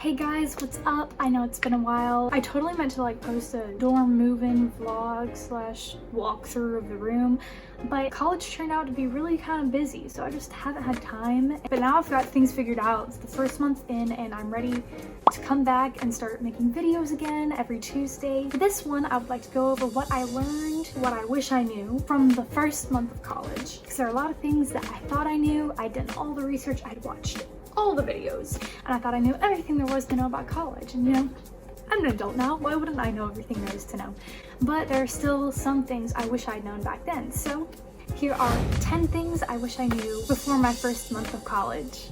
Hey guys, what's up? I know it's been a while. I totally meant to post a dorm move-in vlog slash walkthrough of the room, but college turned out to be really kind of busy, so I just haven't had time. But now I've got things figured out. It's the first month in and I'm ready to come back and start making videos again every Tuesday. For this one, I would like to go over what I learned, what I wish I knew from the first month of college. Because there are a lot of things that I thought I knew. I'd done all the research, I'd watched all the videos, and I thought I knew everything there was to know about college. And I'm an adult now, why wouldn't I know everything there is to know? But there are still some things I wish I'd known back then. So here are 10 things I wish I knew before my first month of college.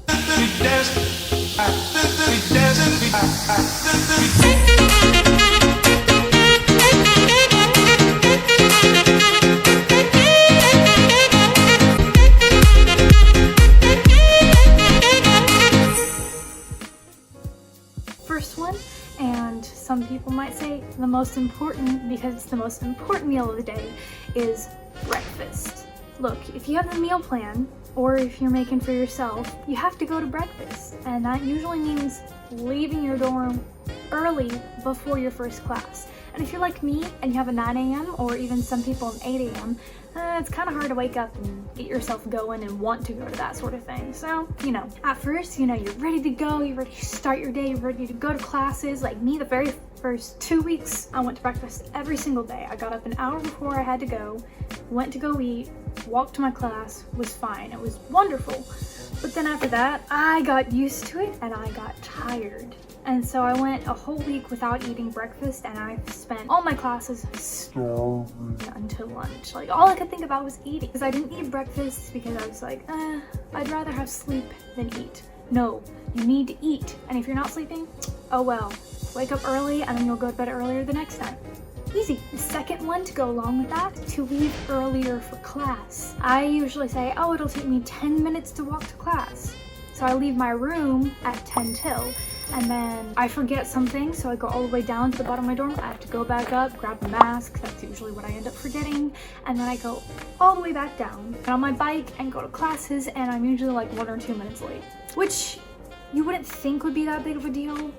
First one, and some people might say the most important because it's the most important meal of the day, is breakfast. Look, if you have the meal plan, or if you're making for yourself, you have to go to breakfast, and that usually means leaving your dorm early before your first class. And if you're like me and you have a 9 a.m. or even some people an 8 a.m., it's kind of hard to wake up and get yourself going and want to go to that sort of thing. So, at first, you're ready to go, you're ready to start your day, you're ready to go to classes. Like me, the very first 2 weeks, I went to breakfast every single day. I got up an hour before I had to go, went to go eat, walked to my class, was fine. It was wonderful. But then after that, I got used to it and I got tired. And so I went a whole week without eating breakfast, and I spent all my classes starving until lunch. Like, all I could think about was eating, because I didn't eat breakfast because I was like, I'd rather have sleep than eat. No, you need to eat. And if you're not sleeping, oh well. Wake up early and then you'll go to bed earlier the next time. Easy. The second one to go along with that, to leave earlier for class. I usually say, oh, it'll take me 10 minutes to walk to class. So I leave my room at 10 till. And then I forget something, so I go all the way down to the bottom of my dorm. I have to go back up, grab the mask, that's usually what I end up forgetting, and then I go all the way back down, get on my bike and go to classes, and I'm usually like 1 or 2 minutes late. Which you wouldn't think would be that big of a deal,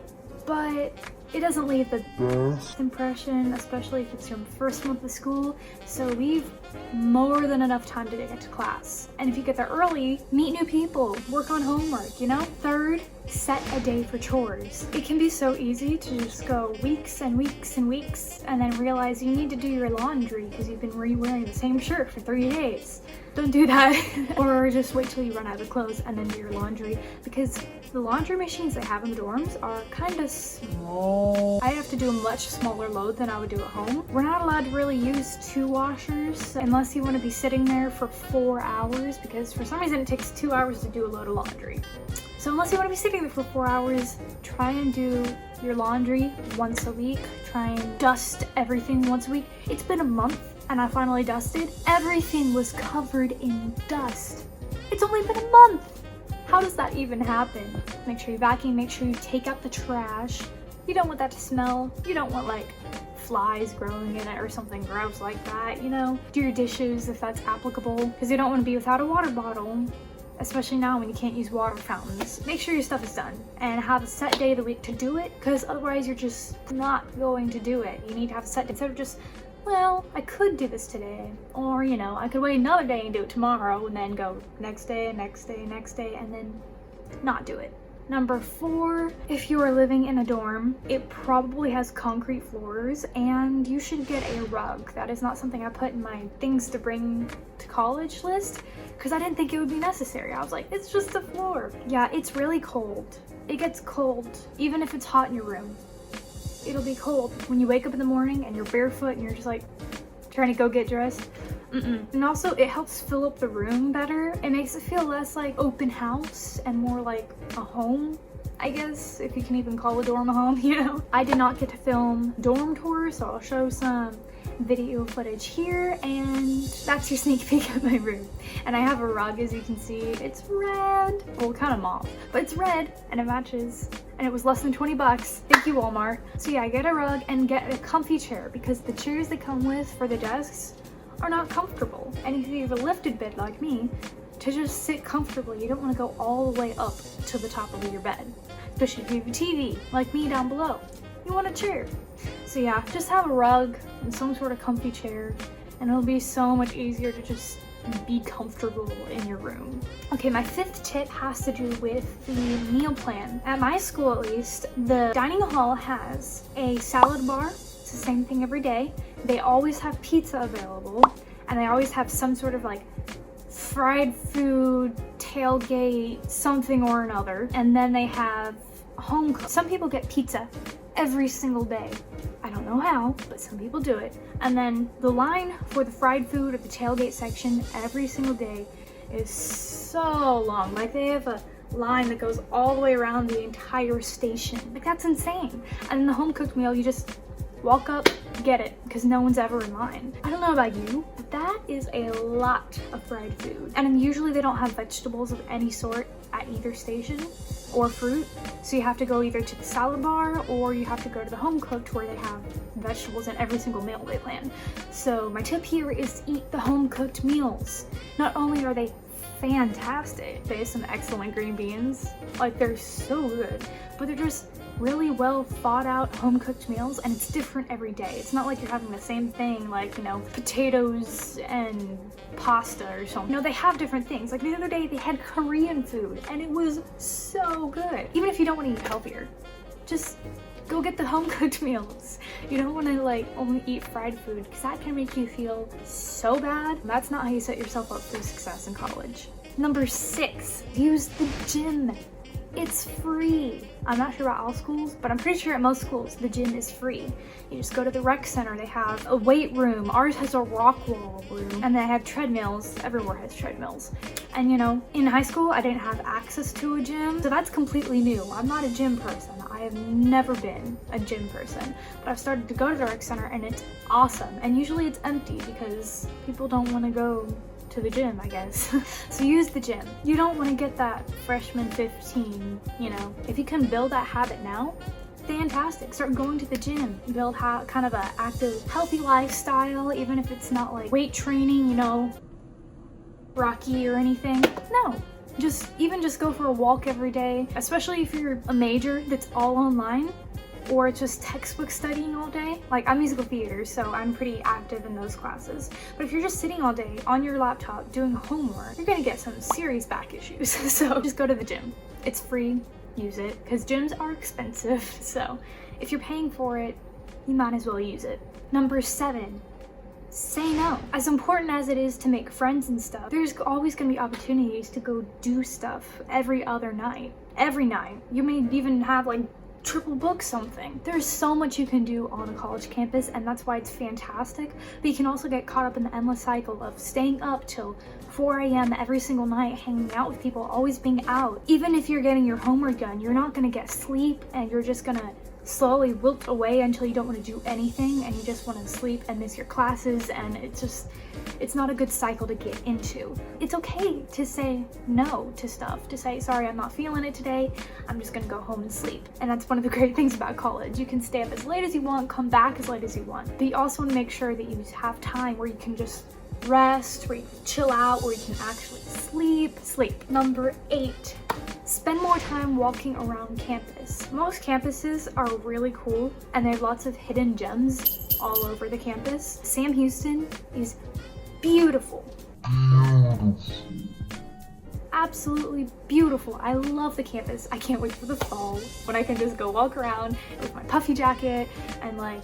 but it doesn't leave the best impression, especially if it's your first month of school, so leave more than enough time to get to class. And if you get there early, meet new people, work on homework, Third, set a day for chores. It can be so easy to just go weeks and weeks and weeks and then realize you need to do your laundry because you've been re-wearing the same shirt for 3 days. Don't do that. Or just wait till you run out of clothes and then do your laundry, because the laundry machines they have in the dorms are kind of small. I have to do a much smaller load than I would do at home. We're not allowed to really use 2 washers unless you want to be sitting there for 4 hours, because for some reason it takes 2 hours to do a load of laundry. So unless you want to be sitting there for 4 hours, try and do your laundry once a week. Try and dust everything once a week. It's been a month and I finally dusted. Everything was covered in dust. It's only been a month. How does that even happen? Make sure you vacuum, make sure you take out the trash. You don't want that to smell. You don't want flies growing in it or something gross like that, Do your dishes if that's applicable, because you don't want to be without a water bottle. Especially now when you can't use water fountains. Make sure your stuff is done and have a set day of the week to do it, because otherwise you're just not going to do it. You need to have a set day instead of just, well, I could do this today, or I could wait another day and do it tomorrow, and then go next day, next day, next day, and then not do it. Number 4, if you are living in a dorm, it probably has concrete floors and you should get a rug. That is not something I put in my things to bring to college list because I didn't think it would be necessary. I was like, it's just a floor. Yeah, it's really cold. It gets cold even if it's hot in your room. It'll be cold when you wake up in the morning and you're barefoot and you're just trying to go get dressed. And also it helps fill up the room better. It makes it feel less like open house and more like a home, I guess, if you can even call a dorm a home, I did not get to film dorm tours, so I'll show some video footage here, and that's your sneak peek of my room. And I have a rug, as you can see. It's red, well, kind of mauve, but it's red and it matches, and it was less than 20 bucks. Thank you, Walmart. So yeah, get a rug and get a comfy chair, because the chairs they come with for the desks are not comfortable. And if you have a lifted bed like me, to just sit comfortably, you don't want to go all the way up to the top of your bed. especially if you have a TV, like me down below. You want a chair. So yeah, just have a rug and some sort of comfy chair, and it'll be so much easier to just be comfortable in your room. Okay, my 5th tip has to do with the meal plan. At my school, at least, the dining hall has a salad bar. It's the same thing every day. They always have pizza available, and they always have some sort of like fried food, tailgate, something or another. And then they have home cooked. Some people get pizza every single day. I don't know how, but some people do it. And then the line for the fried food at the tailgate section every single day is so long. Like, they have a line that goes all the way around the entire station. Like, that's insane. And the home cooked meal, you just walk up, get it, because no one's ever in line. I don't know about you, but that is a lot of fried food. And usually they don't have vegetables of any sort at either station, or fruit, so you have to go either to the salad bar or you have to go to the home cooked where they have vegetables in every single meal they plan. So my tip here is eat the home cooked meals. Not only are they fantastic, they have some excellent green beans, like they're so good, but they're just really well thought out home cooked meals, and it's different every day. It's not like you're having the same thing, like, you know, potatoes and pasta or something. No, they have different things. Like the other day they had Korean food and it was so good. Even if you don't want to eat healthier, just go get the home cooked meals. You don't want to like only eat fried food, because that can make you feel so bad. That's not how you set yourself up for success in college. Number 6, use the gym. It's free. I'm not sure about all schools, but I'm pretty sure at most schools the gym is free. You just go to the rec center. They have a weight room. Ours has a rock wall room, and they have treadmills. Everywhere has treadmills. And you know, in high school I didn't have access to a gym, so that's completely new. I'm not a gym person. I have never been a gym person, but I've started to go to the rec center and it's awesome. And usually it's empty because people don't want to go to the gym, I guess. So use the gym. You don't want to get that freshman 15, you know. If you can build that habit now, fantastic. Start going to the gym. Build kind of a active, healthy lifestyle, even if it's not like weight training, you know, Rocky or anything. No. Just go for a walk every day, especially if you're a major that's all online, or just textbook studying all day. Like, I'm musical theater, so I'm pretty active in those classes. But if you're just sitting all day on your laptop doing homework, you're gonna get some serious back issues. So just go to the gym. It's free, use it, because gyms are expensive. So if you're paying for it, you might as well use it. Number 7, say no. As important as it is to make friends and stuff, there's always gonna be opportunities to go do stuff every other night. Every night. You may even have like triple book something. There's so much you can do on a college campus, and that's why it's fantastic. But you can also get caught up in the endless cycle of staying up till 4 a.m. every single night, hanging out with people, always being out. Even if you're getting your homework done, you're not gonna get sleep, and you're just gonna slowly wilt away until you don't want to do anything and you just want to sleep and miss your classes, and it's not a good cycle to get into. It's okay to say no to stuff, to say, sorry, I'm not feeling it today, I'm just gonna go home and sleep. And that's one of the great things about college. You can stay up as late as you want, come back as late as you want, but you also want to make sure that you have time where you can just rest, where you can chill out, where you can actually sleep. Number 8, spend more time walking around campus. Most campuses are really cool, and they have lots of hidden gems all over the campus. Sam Houston is beautiful. Absolutely beautiful. I love the campus. I can't wait for the fall when I can just go walk around with my puffy jacket and like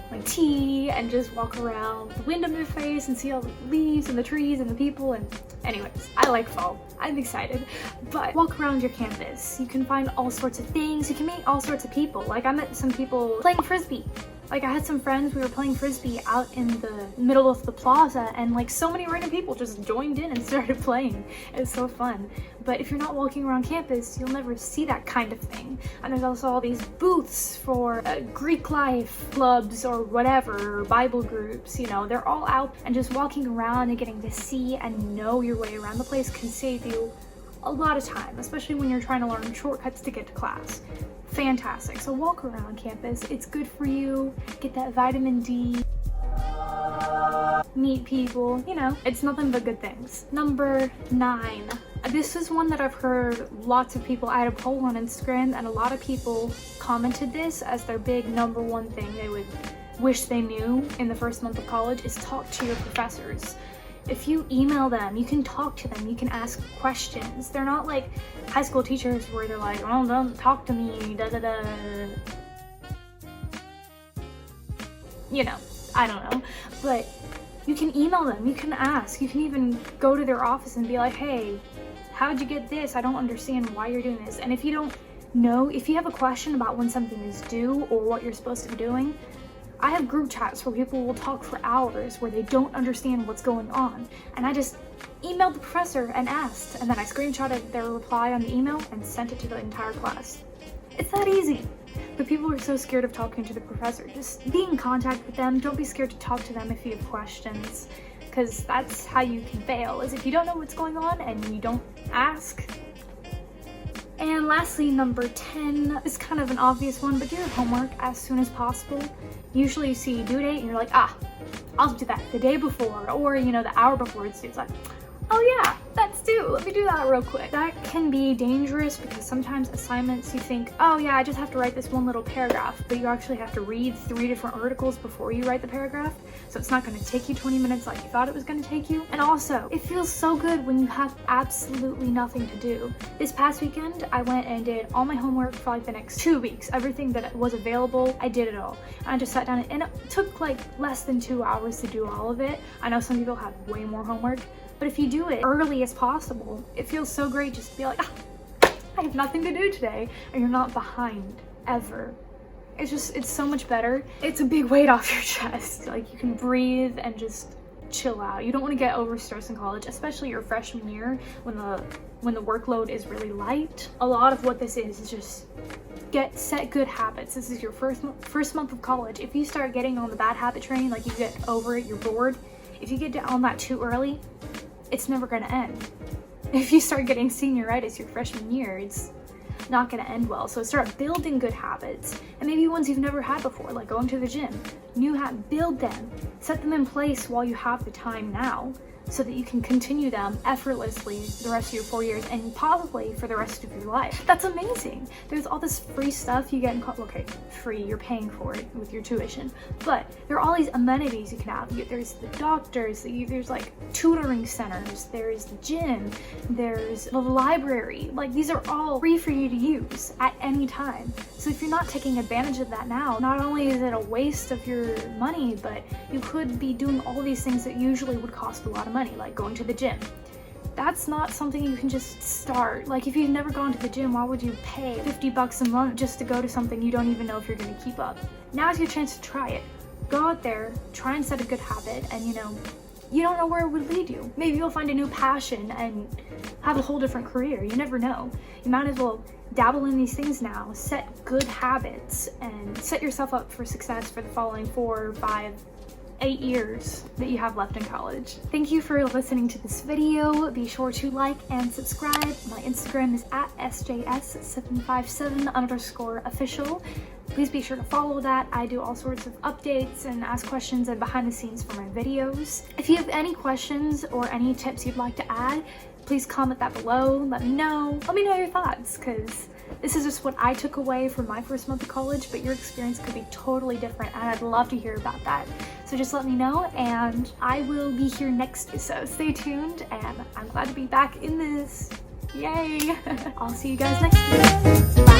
my tea and just walk around with the wind in my face and see all the leaves and the trees and the people. And anyways, I like fall. I'm excited. But walk around your campus. You can find all sorts of things. You can meet all sorts of people. Like, I met some people playing Frisbee. Like, I had some friends, we were playing Frisbee out in the middle of the plaza, and like so many random people just joined in and started playing. It was so fun. But if you're not walking around campus, you'll never see that kind of thing. And there's also all these booths for Greek life clubs or whatever, or Bible groups, you know, they're all out, and just walking around and getting to see and know your way around the place can save you a lot of time, especially when you're trying to learn shortcuts to get to class. Fantastic. So walk around campus. It's good for you. Get that vitamin D. Meet people. You know, it's nothing but good things. Number 9. This is one that I've heard lots of people. I had a poll on Instagram and a lot of people commented this as their big #1 thing they would wish they knew in the first month of college is talk to your professors. If you email them, you can talk to them, you can ask questions. They're not like high school teachers where they're like, oh, don't talk to me, da da da. You know, I don't know. But you can email them, you can ask, you can even go to their office and be like, hey, how'd you get this? I don't understand why you're doing this. And if you don't know, if you have a question about when something is due or what you're supposed to be doing, I have group chats where people will talk for hours where they don't understand what's going on. And I just emailed the professor and asked, and then I screenshotted their reply on the email and sent it to the entire class. It's that easy. But people are so scared of talking to the professor. Just be in contact with them. Don't be scared to talk to them if you have questions, because that's how you can fail, is if you don't know what's going on and you don't ask. And lastly, number 10 is kind of an obvious one, but do your homework as soon as possible. Usually you see due date and you're like, I'll do that the day before, or you know, the hour before it's due. It's like, oh yeah, that's due, let me do that real quick. That can be dangerous because sometimes assignments you think, oh yeah, I just have to write this one little paragraph, but you actually have to read 3 different articles before you write the paragraph. So it's not going to take you 20 minutes like you thought it was going to take you. And also, it feels so good when you have absolutely nothing to do. This past weekend, I went and did all my homework for like the next 2 weeks. Everything that was available, I did it all. And I just sat down and it took like less than 2 hours to do all of it. I know some people have way more homework, but if you do it early as possible, it feels so great just to be like, I have nothing to do today, and you're not behind, ever. It's so much better. It's a big weight off your chest. Like, you can breathe and just chill out. You don't want to get overstressed in college, especially your freshman year when the workload is really light. A lot of what this is just set good habits. This is your first month of college. If you start getting on the bad habit train, like you get over it, you're bored. If you get on that too early, it's never going to end. If you start getting senioritis your freshman year, it's not going to end well. So start building good habits, and maybe ones you've never had before, like going to the gym. Build them, set them in place while you have the time now, so that you can continue them effortlessly the rest of your 4 years and possibly for the rest of your life. That's amazing. There's all this free stuff you get in college. Okay, free, you're paying for it with your tuition, but there are all these amenities you can have. There's the doctors, there's like tutoring centers, there's the gym, there's the library. Like, these are all free for you to use at any time. So if you're not taking advantage of that now, not only is it a waste of your money, but you could be doing all these things that usually would cost a lot of money, like going to the gym. That's not something you can just start. Like, if you've never gone to the gym, why would you pay $50 a month just to go to something you don't even know if you're going to keep up? Now's your chance to try it. Go out there, try and set a good habit, and you don't know where it would lead you. Maybe you'll find a new passion and have a whole different career. You never know. You might as well dabble in these things now, set good habits, and set yourself up for success for the following 4, 5, 8 years that you have left in college. Thank you for listening to this video. Be sure to like and subscribe. My Instagram is at sjs757_official. Please be sure to follow that. I do all sorts of updates and ask questions and behind the scenes for my videos. If you have any questions or any tips you'd like to add, please comment that below. Let me know your thoughts, because this is just what I took away from my first month of college, but your experience could be totally different, and I'd love to hear about that. So just let me know, and I will be here next, so stay tuned, and I'm glad to be back in this. Yay! I'll see you guys next week. Bye!